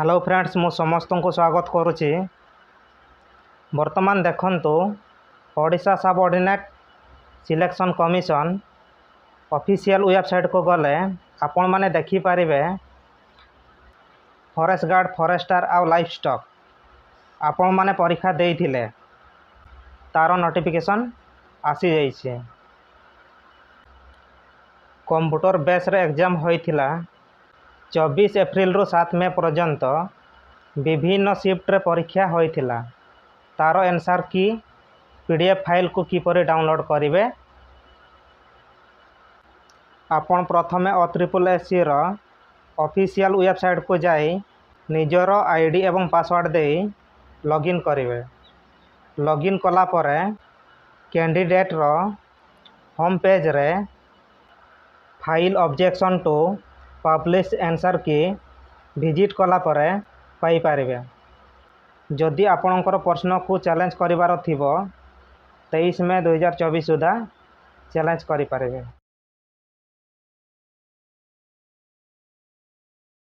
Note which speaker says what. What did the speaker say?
Speaker 1: Hello friends मु समस्त को स्वागत करुच्ची। वर्तमान देखंतु Odisha subordinate selection commission official website को गले आपण माने देखि पारिबे फॉरेस्ट गार्ड फॉरेस्टर आ लाइफ स्टॉक आपण माने परीक्षा देइथिले तार नोटिफिकेशन आसी जाइछे। कंप्यूटर बेस रे एग्जाम होइथिला 24 एप्रिल रु 7 मे पर्यंत विभिन्न शिफ्ट रे परीक्षा होइथिला। तार आंसर की पीडीएफ फाइल को किपरि डाउनलोड करिवे आपण प्रथमे OSSC रो ऑफिशियल वेबसाइट को जाई निजर आईडी एवं पासवर्ड दे लॉगिन करिवे। लॉगिन कला परे कैंडिडेट रो होम पेज रे file objection to publish answer key visit कला परे पाई पारिबे। जदि आपणकर प्रश्न को चैलेंज करिवार थिबो 23 मे 2024 सुधा चैलेंज करि पारिबे।